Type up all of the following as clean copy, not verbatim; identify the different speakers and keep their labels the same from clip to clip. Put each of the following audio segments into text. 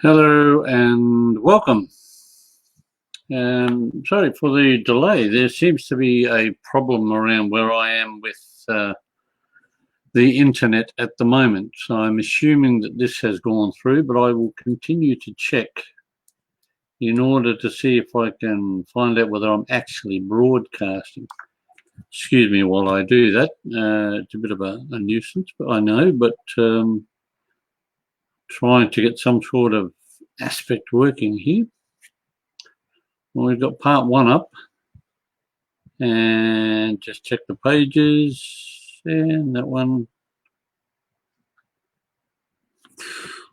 Speaker 1: Hello and welcome. Sorry for the delay. There seems to be a problem around where I am with the internet at the moment. So I'm assuming that this has gone through, but I will continue to check in order to see if I can find out whether I'm actually broadcasting. Excuse me while I do that. It's a bit of a nuisance, but I know, but trying to get some sort of aspect working here. Well, we've got part one up, and just check the pages, and that one.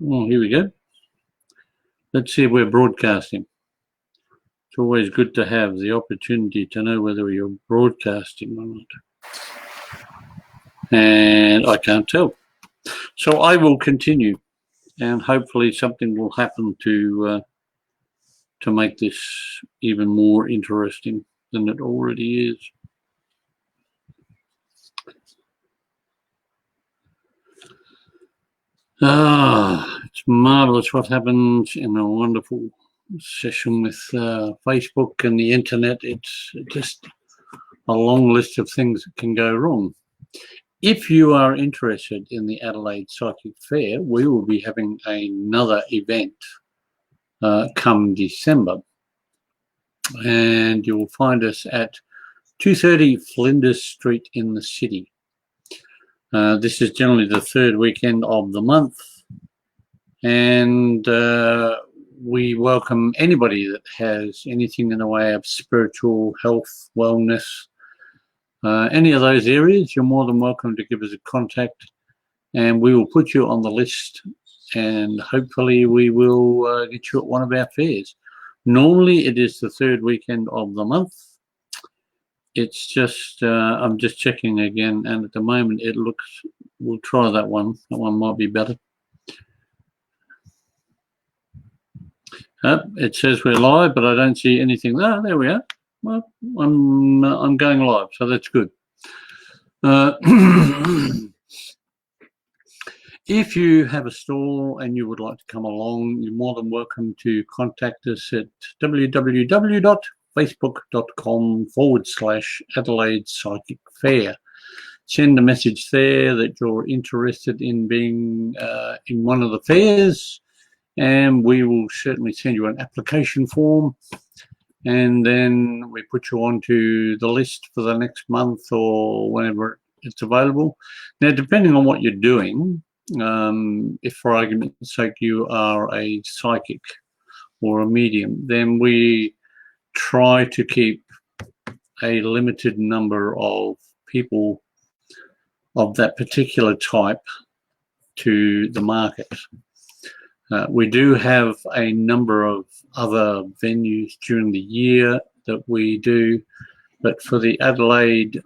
Speaker 1: Oh, here we go. Let's see if we're broadcasting. It's always good to have the opportunity to know whether you're broadcasting or not. And I can't tell. So I will continue, and hopefully something will happen to make this even more interesting than it already is. It's marvelous what happens in a wonderful session with Facebook and the internet. It's just a long list of things that can go wrong. If you are interested in the Adelaide Psychic Fair, we will be having another event come December, and you'll find us at 230 Flinders Street in the city. This is generally the third weekend of the month, and we welcome anybody that has anything in the way of spiritual health, wellness, any of those areas. You're more than welcome to give us a contact, and we will put you on the list, and hopefully we will get you at one of our fairs. Normally it is the third weekend of the month. It's just, I'm just checking again, and at the moment it looks, we'll try that one. That one might be better. It says we're live, but I don't see anything. Ah, there we are. Well, I'm going live, so that's good. If you have a stall and you would like to come along, you're more than welcome to contact us at www.facebook.com/Adelaide Psychic Fair. Send a message there that you're interested in being in one of the fairs, and we will certainly send you an application form, and then we put you onto the list for the next month or whenever it's available. Now, depending on what you're doing, if for argument's sake you are a psychic or a medium, then we try to keep a limited number of people of that particular type to the market. We do have a number of other venues during the year that we do, but for the Adelaide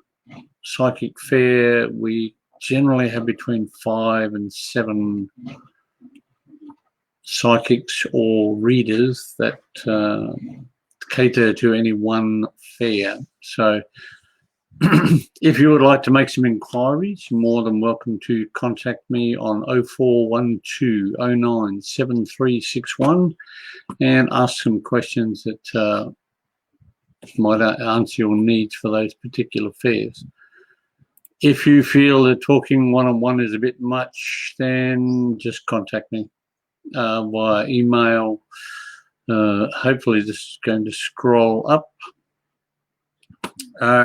Speaker 1: Psychic Fair, we generally have between 5 and 7 psychics or readers that cater to any one fair. So if you would like to make some inquiries, you're more than welcome to contact me on 0412097361 and ask some questions that might answer your needs for those particular fairs. If you feel that talking one-on-one is a bit much, then just contact me via email. Hopefully this is going to scroll up.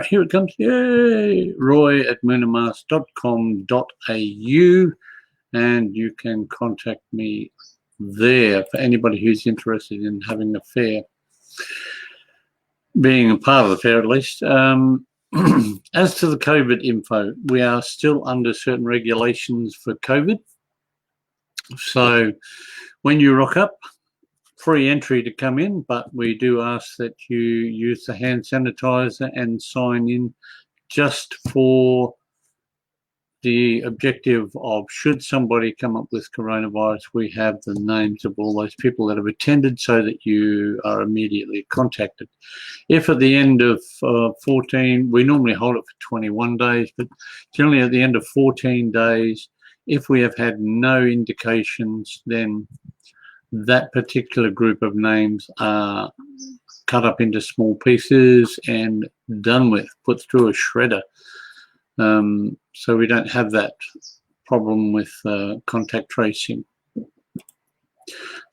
Speaker 1: Here it comes. Yay! roy@moonamast.com.au, and you can contact me there for anybody who's interested in having a fair, being a part of the fair at least. As to the COVID info, we are still under certain regulations for COVID. So when you rock up, free entry to come in, but we do ask that you use the hand sanitizer and sign in just for the objective of, should somebody come up with coronavirus, we have the names of all those people that have attended so that you are immediately contacted. If at the end of 14, we normally hold it for 21 days, but generally at the end of 14 days, if we have had no indications, then that particular group of names are cut up into small pieces and done with, put through a shredder. So we don't have that problem with contact tracing.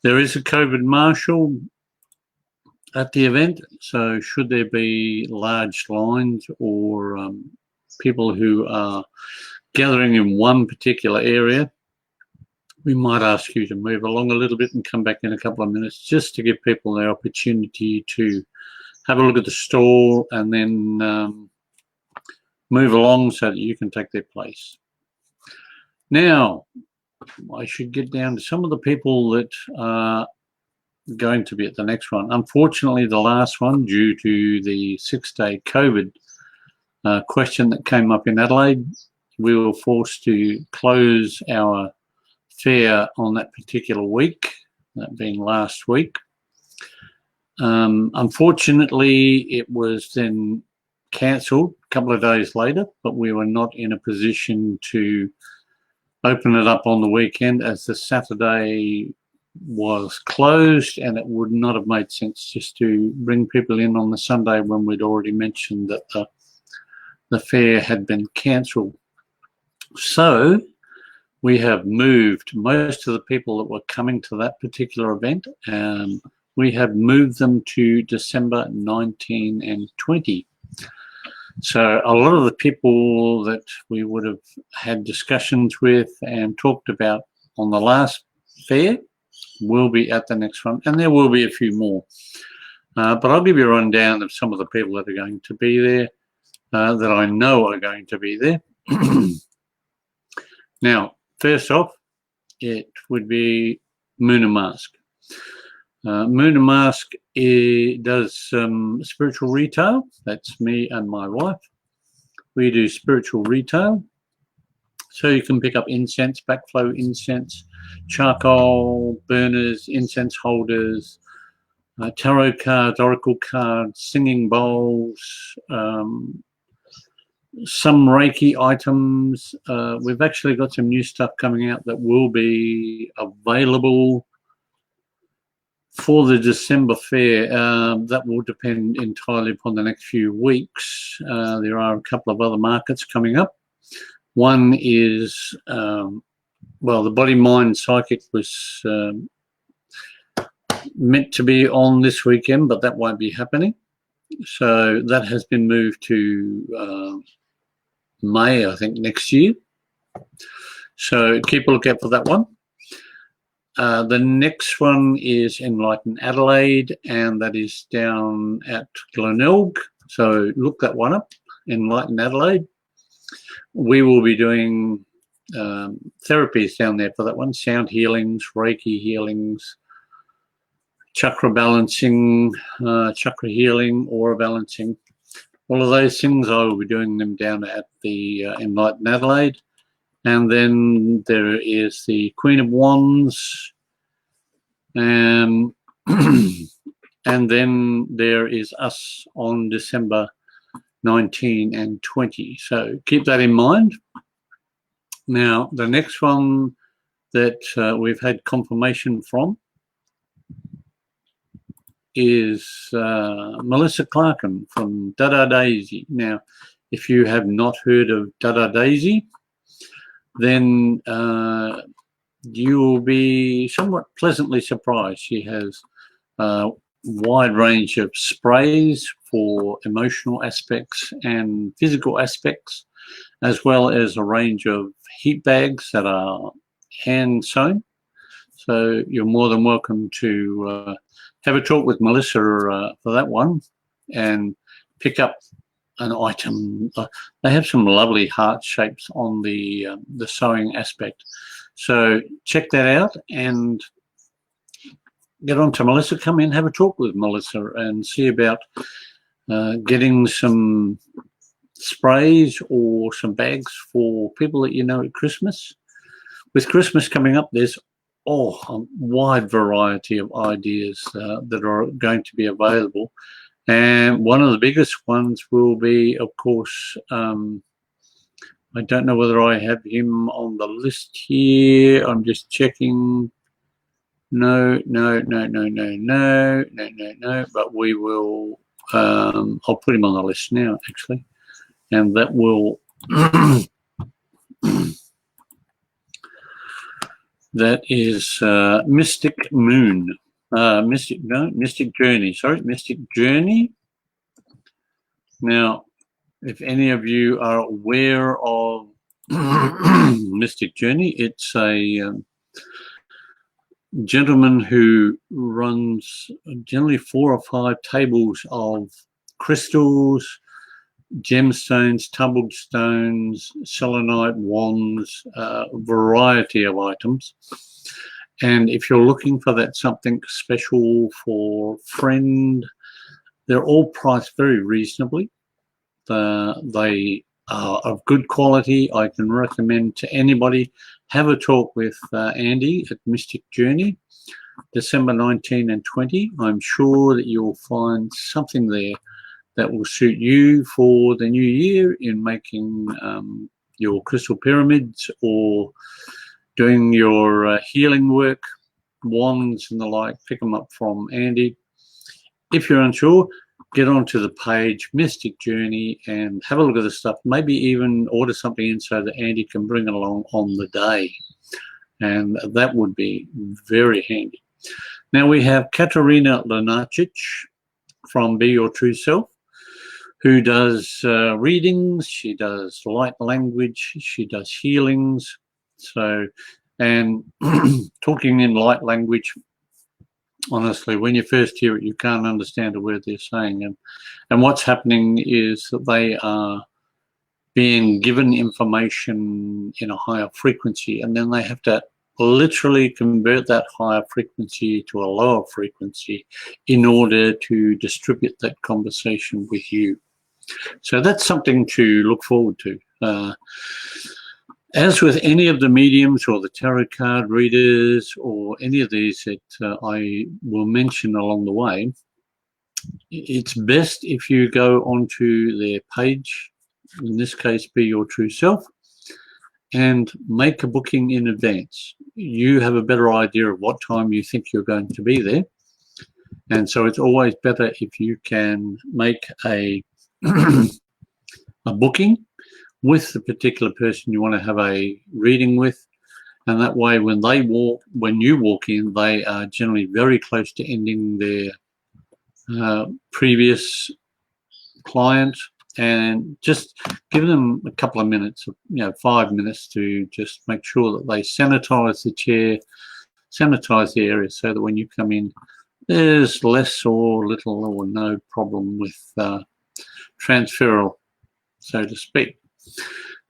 Speaker 1: There is a COVID marshal at the event, so should there be large lines or people who are gathering in one particular area, we might ask you to move along a little bit and come back in a couple of minutes, just to give people the opportunity to have a look at the stall and then move along so that you can take their place. Now, I should get down to some of the people that are going to be at the next one. Unfortunately, the last one, due to the 6-day COVID question that came up in Adelaide, we were forced to close our fair on that particular week, that being last week. Unfortunately, it was then cancelled a couple of days later, but we were not in a position to open it up on the weekend, as the Saturday was closed, and it would not have made sense just to bring people in on the Sunday when we'd already mentioned that the fair had been cancelled. So we have moved most of the people that were coming to that particular event, we have moved them to December 19 and 20. So a lot of the people that we would have had discussions with and talked about on the last fair will be at the next one, and there will be a few more. But I'll give you a rundown of some of the people that are going to be there, that I know are going to be there. Now, first off, it would be Moon and Mask. Moon and Mask does spiritual retail. That's me and my wife. We do spiritual retail. So you can pick up incense, backflow incense, charcoal burners, incense holders, tarot cards, oracle cards, singing bowls, some Reiki items. We've actually got some new stuff coming out that will be available for the December fair. That will depend entirely upon the next few weeks. There are a couple of other markets coming up. One is, well, the Body Mind Psychic was meant to be on this weekend, but that won't be happening. So that has been moved to May, I think, next year. So keep a look out for that one. The next one is Enlighten Adelaide, and that is down at Glenelg. So look that one up, Enlighten Adelaide. We will be doing therapies down there for that one, sound healings, Reiki healings, chakra balancing, chakra healing, aura balancing. All of those things, I will be doing them down at the Enlighten Adelaide. And then there is the Queen of Wands. And then there is us on December 19 and 20. So keep that in mind. Now, the next one that we've had confirmation from is Melissa Clarkin from Dada Daisy. Now, if you have not heard of Dada Daisy, then you will be somewhat pleasantly surprised. She has a wide range of sprays for emotional aspects and physical aspects, as well as a range of heat bags that are hand sewn. So you're more than welcome to have a talk with Melissa for that one and pick up an item. They have some lovely heart shapes on the sewing aspect. So check that out and get on to Melissa. Come in, have a talk with Melissa and see about getting some sprays or some bags for people that you know at Christmas. With Christmas coming up, there's a wide variety of ideas that are going to be available. And one of the biggest ones will be, of course, I don't know whether I have him on the list here. I'm just checking. No, no, no, no, no, no, no, no, no. But we will. I'll put him on the list now, actually, and that will. That is Mystic Moon. Mystic Journey. Sorry, Mystic Journey. Now, if any of you are aware of Mystic Journey, it's a gentleman who runs generally 4 or 5 tables of crystals, gemstones, tumbled stones, selenite, wands, a variety of items. And if you're looking for that something special for a friend, they're all priced very reasonably. They are of good quality. I can recommend to anybody, have a talk with Andy at Mystic Journey, December 19 and 20. I'm sure that you'll find something there that will suit you for the new year in making your crystal pyramids or doing your healing work, wands and the like. Pick them up from Andy. If you're unsure, get onto the page Mystic Journey and have a look at the stuff. Maybe even order something in so that Andy can bring it along on the day, and that would be very handy. Now we have Katerina Lenacic from Be Your True Self, who does readings. She does light language. She does healings. So, and talking in light language, honestly, when you first hear it, you can't understand a word they're saying. And what's happening is that they are being given information in a higher frequency, and then they have to literally convert that higher frequency to a lower frequency in order to distribute that conversation with you. So that's something to look forward to. As with any of the mediums or the tarot card readers or any of these that I will mention along the way, it's best if you go onto their page, in this case Be Your True Self, and make a booking in advance. You have a better idea of what time you think you're going to be there. And so it's always better if you can make a booking with the particular person you want to have a reading with, and that way when you walk in, they are generally very close to ending their previous client, and just give them a couple of minutes, 5 minutes, to just make sure that they sanitize the chair, sanitize the area, so that when you come in, there's less or little or no problem with transferal, so to speak.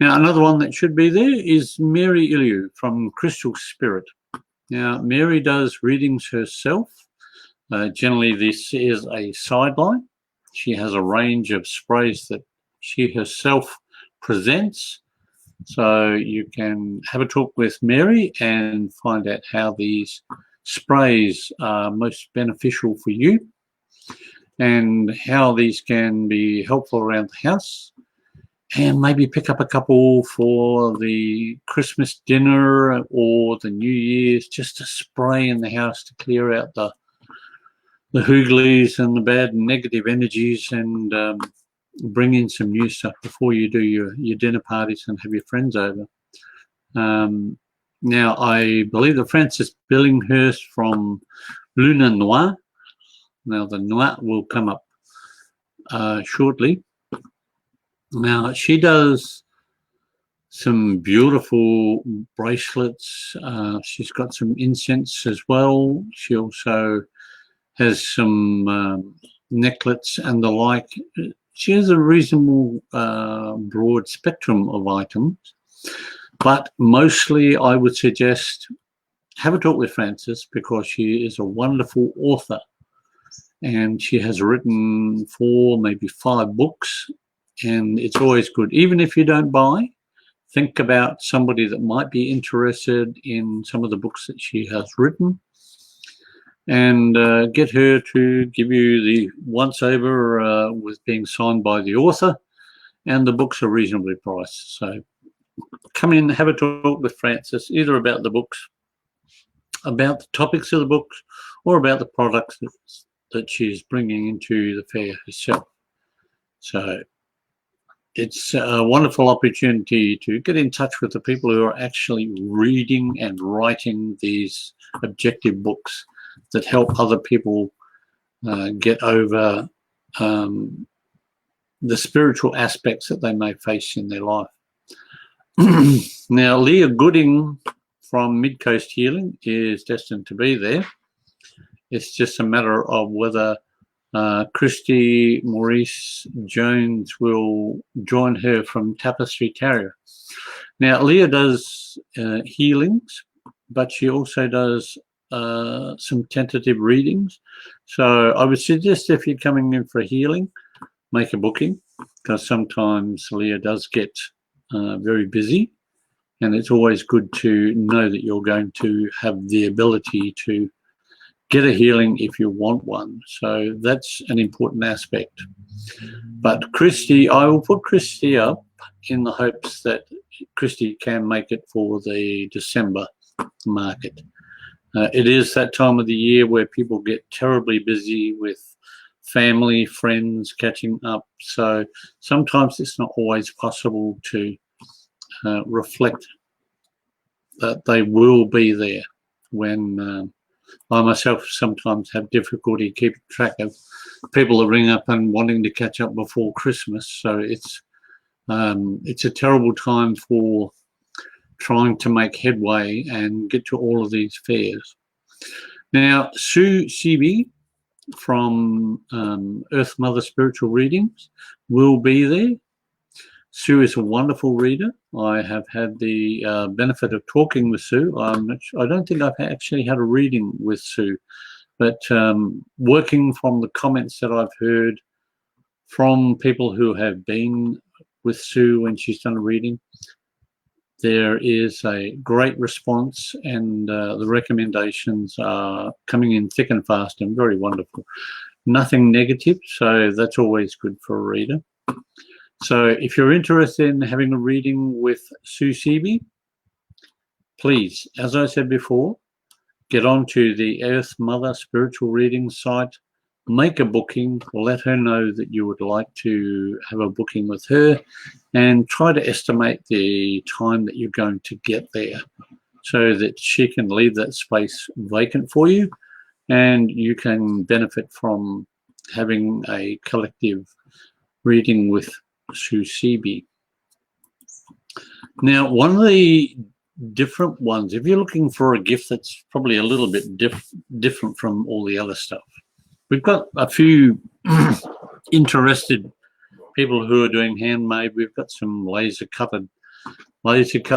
Speaker 1: Now, another one that should be there is Mary Iliu from Crystal Spirit. Now, Mary does readings herself. Generally, this is a sideline. She has a range of sprays that she herself presents. So you can have a talk with Mary and find out how these sprays are most beneficial for you and how these can be helpful around the house. And maybe pick up a couple for the Christmas dinner or the New Year's, just to spray in the house to clear out the hooglies and the bad and negative energies, and bring in some new stuff before you do your dinner parties and have your friends over. Now, I believe that Frances Billinghurst from Luna Noir, now the Noir will come up shortly. Now, she does some beautiful bracelets. She's got some incense as well. She also has some necklaces and the like. She has a reasonable broad spectrum of items, but mostly I would suggest have a talk with Frances, because she is a wonderful author, and she has written 4, maybe 5 books. And it's always good, even if you don't buy, think about somebody that might be interested in some of the books that she has written, and get her to give you the once-over with being signed by the author, and the books are reasonably priced. So come in, have a talk with Frances, either about the books about the topics of the books or about the products that she's bringing into the fair herself. So it's a wonderful opportunity to get in touch with the people who are actually reading and writing these objective books that help other people get over the spiritual aspects that they may face in their life. Now, Leah Gooding from Mid-Coast Healing is destined to be there. It's just a matter of whether Christy Maurice Jones will join her from Tapestry Tarot. Now, Leah does healings, but she also does some tentative readings. So I would suggest if you're coming in for a healing, make a booking, because sometimes Leah does get very busy, and it's always good to know that you're going to have the ability to get a healing if you want one. So that's an important aspect. But Christy, I will put Christy up in the hopes that Christy can make it for the December market. It is that time of the year where people get terribly busy with family, friends, catching up. So sometimes it's not always possible to reflect that they will be there when I myself sometimes have difficulty keeping track of people that ring up and wanting to catch up before Christmas. So it's a terrible time for trying to make headway and get to all of these fairs. Now, Sue Seeby from Earth Mother Spiritual Readings will be there. Sue is a wonderful reader. I have had the benefit of talking with Sue. I don't think I've actually had a reading with Sue, but working from the comments that I've heard from people who have been with Sue when she's done a reading, there is a great response, and the recommendations are coming in thick and fast and very wonderful. Nothing negative, so that's always good for a reader. So if you're interested in having a reading with Sue Seeby, please, as I said before, get onto the Earth Mother Spiritual Reading site, make a booking, let her know that you would like to have a booking with her, and try to estimate the time that you're going to get there so that she can leave that space vacant for you and you can benefit from having a collective reading with Sue Seeby. Now, one of the different ones, if you're looking for a gift that's probably a little bit different from all the other stuff, we've got a few interested people who are doing handmade. We've got some laser cut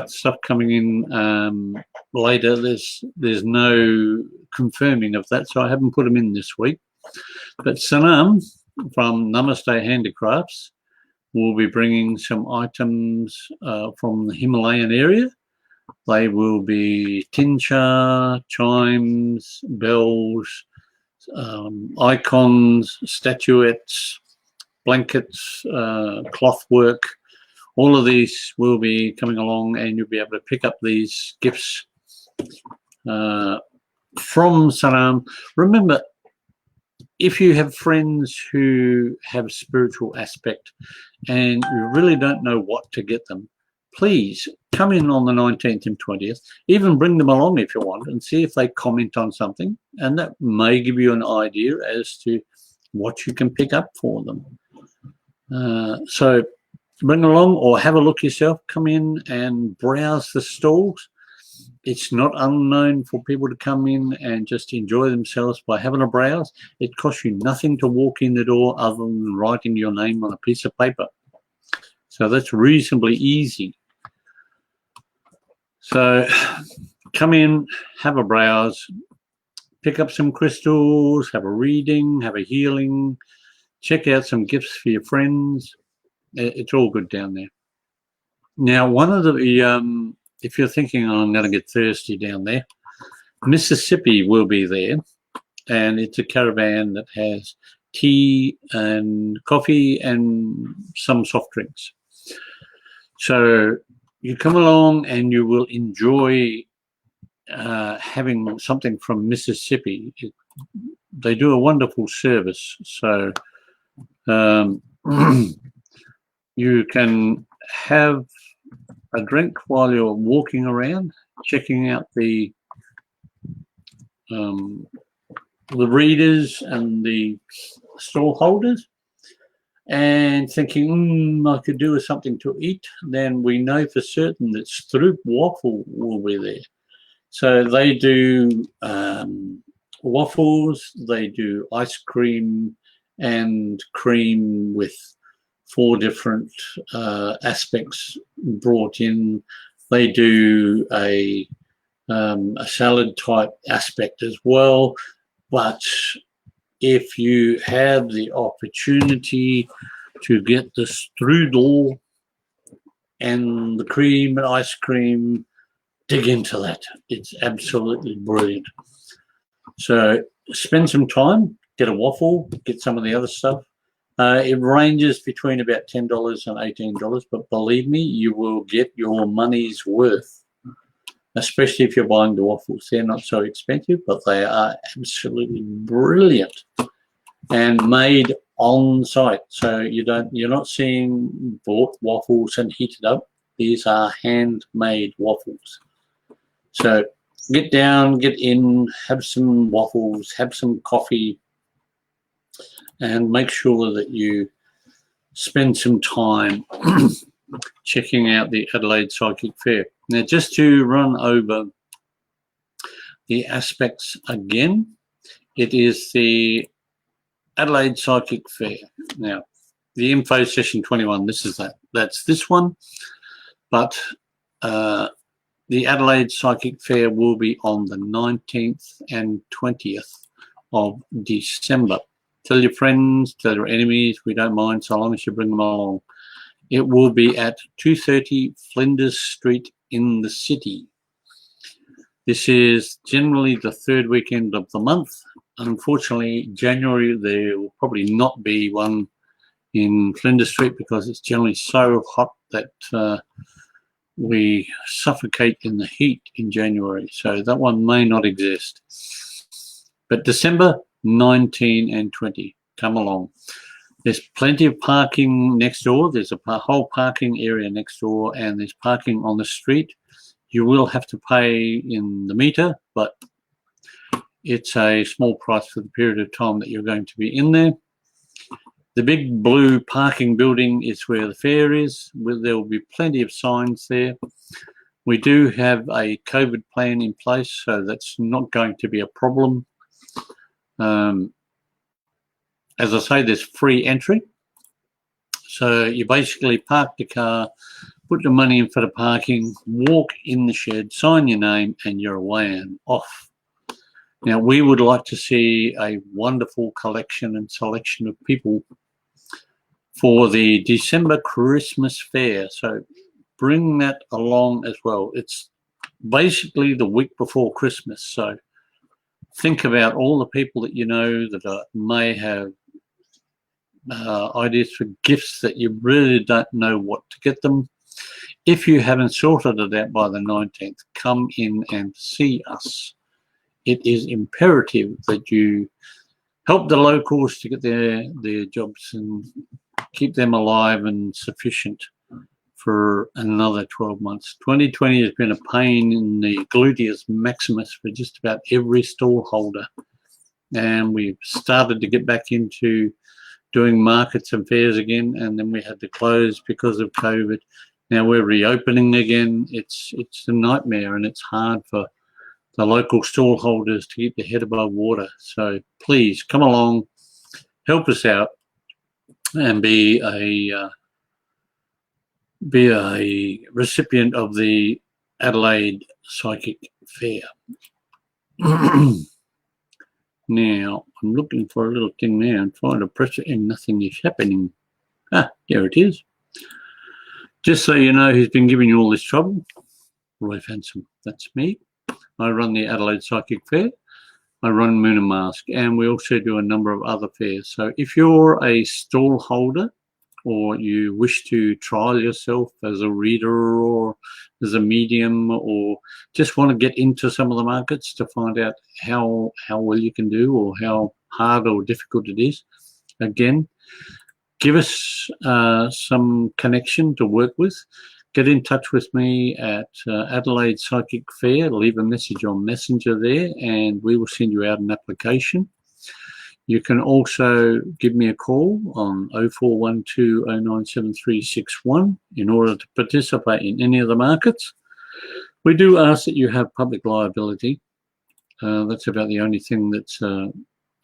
Speaker 1: stuff coming in later. There's no confirming of that, so I haven't put them in this week. But Sanam from Namaste Handicrafts will be bringing some items from the Himalayan area. They will be tinsha, chimes, bells, icons, statuettes, blankets, cloth work. All of these will be coming along, and you'll be able to pick up these gifts from Sanam. Remember, if you have friends who have spiritual aspect and you really don't know what to get them, please come in on the 19th and 20th, even bring them along if you want, and see if they comment on something, and that may give you an idea as to what you can pick up for them. So bring along or have a look yourself. Come in and browse the stalls. It's not unknown for people to come in and just enjoy themselves by having a browse. It costs you nothing to walk in the door other than writing your name on a piece of paper. So that's reasonably easy. So come in, have a browse, pick up some crystals, have a reading, have a healing, check out some gifts for your friends. It's all good down there. Now, one of the, if you're thinking, oh, I'm going to get thirsty down there, Mississippi will be there, and it's a caravan that has tea and coffee and some soft drinks. So you come along and you will enjoy having something from Mississippi. They do a wonderful service. So you can have a drink while you're walking around, checking out the readers and the stall holders, and thinking, I could do with something to eat. Then we know for certain that Stroop Waffle will be there. So they do waffles, they do ice cream and cream with 4 different aspects brought in. They do a salad type aspect as well. But if you have the opportunity to get the strudel and the cream and ice cream, dig into that. It's absolutely brilliant. So spend some time, get a waffle, get some of the other stuff. It ranges between about $10 and $18, but believe me, you will get your money's worth, especially if you're buying the waffles. They're not so expensive, but they are absolutely brilliant and made on site. So you're not seeing bought waffles and heated up. These are handmade waffles. So get down, get in, have some waffles, have some coffee, and make sure that you spend some time checking out the Adelaide Psychic Fair. Now, just to run over the aspects again, it is the Adelaide Psychic Fair. Now, the info session 21, this is that. That's this one. But the Adelaide Psychic Fair will be on the 19th and 20th of December. Tell your friends, tell your enemies, we don't mind so long as you bring them along. It will be at 230 Flinders Street in the city. This is generally the 3rd weekend of the month. Unfortunately, January there will probably not be one in Flinders Street because it's generally so hot that we suffocate in the heat in January. So that one may not exist. But December 19 and 20, come along. There's plenty of parking next door. There's a whole parking area next door, and there's parking on the street. You will have to pay in the meter, but it's a small price for the period of time that you're going to be in there. The big blue parking building is where the fair is. There will be plenty of signs there. We do have a COVID plan in place, so that's not going to be a problem. As I say, there's free entry. So you basically park the car, put the money in for the parking, walk in the shed, sign your name, and you're away and off. Now, we would like to see a wonderful collection and selection of people for the December Christmas fair. So bring that along as well. It's basically the week before Christmas. So think about all the people that you know that may have ideas for gifts that you really don't know what to get them. If you haven't sorted it out by the 19th, come in and see us. It is imperative that you help the locals to get their jobs and keep them alive and sufficient for another 12 months. 2020 has been a pain in the gluteus maximus for just about every stall holder. And we've started to get back into doing markets and fairs again, and then we had to close because of COVID. Now we're reopening again. It's a nightmare, and it's hard for the local stall holders to keep their head above water. So please come along, help us out, and be a recipient of the Adelaide Psychic Fair. Now, I'm looking for a little thing there and trying to press it and nothing is happening. Ah, there it is. Just so you know who's been giving you all this trouble, Roy Fansom. That's me. I run the Adelaide Psychic Fair. I run Moon and Mask, and we also do a number of other fairs. So if you're a stall holder or you wish to trial yourself as a reader or as a medium, or just want to get into some of the markets to find out how well you can do, or how hard or difficult it is, again, give us some connection to work with. Get in touch with me at Adelaide Psychic Fair. Leave a message on Messenger there, and we will send you out an application. You can also give me a call on 0412 097361 in order to participate in any of the markets. We do ask that you have public liability. That's about the only thing that's a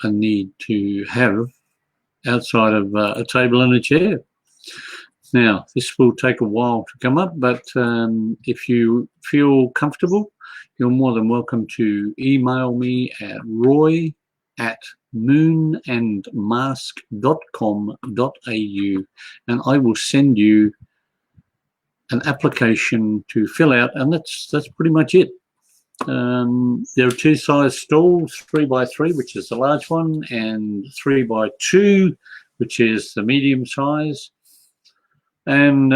Speaker 1: need to have outside of a table and a chair. Now, this will take a while to come up, but if you feel comfortable, you're more than welcome to email me at roy@moonandmask.com.au, and I will send you an application to fill out, and that's pretty much it. There are two size stalls, 3x3, which is the large one, and 3x2, which is the medium size. And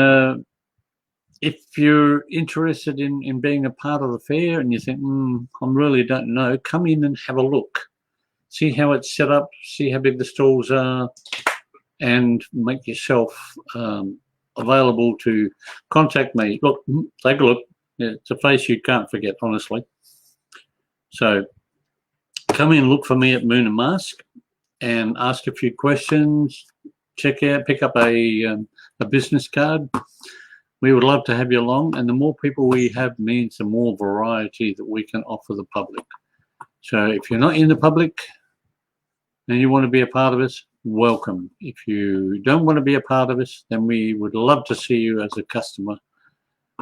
Speaker 1: if you're interested in being a part of the fair and you think, I really don't know, come in and have a look. See how it's set up, see how big the stalls are, and make yourself available to contact me. Look, take a look. It's a face you can't forget, honestly. So come in, look for me at Moon and Mask, and ask a few questions. Check out, pick up a business card. We would love to have you along, and the more people we have means the more variety that we can offer the public. So if you're not in the public and you want to be a part of us, welcome. If you don't want to be a part of us, then we would love to see you as a customer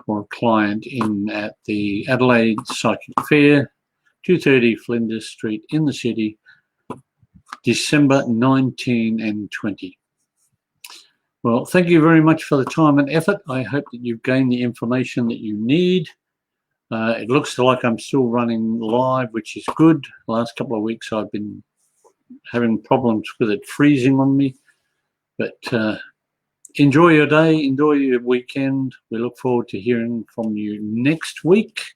Speaker 1: or a client in at the Adelaide Psychic Fair, 230 Flinders Street in the city, December 19 and 20. Well, thank you very much for the time and effort. I hope that you've gained the information that you need. It looks like I'm still running live, which is good. The last couple of weeks I've been having problems with it freezing on me. But enjoy your day, enjoy your weekend. We look forward to hearing from you next week.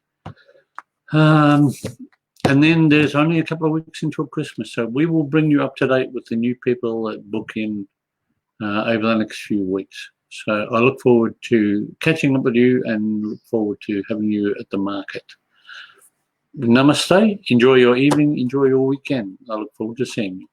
Speaker 1: And then there's only a couple of weeks until Christmas, so we will bring you up to date with the new people that book in over the next few weeks. So I look forward to catching up with you and look forward to having you at the market. Namaste. Enjoy your evening. Enjoy your weekend. I look forward to seeing you.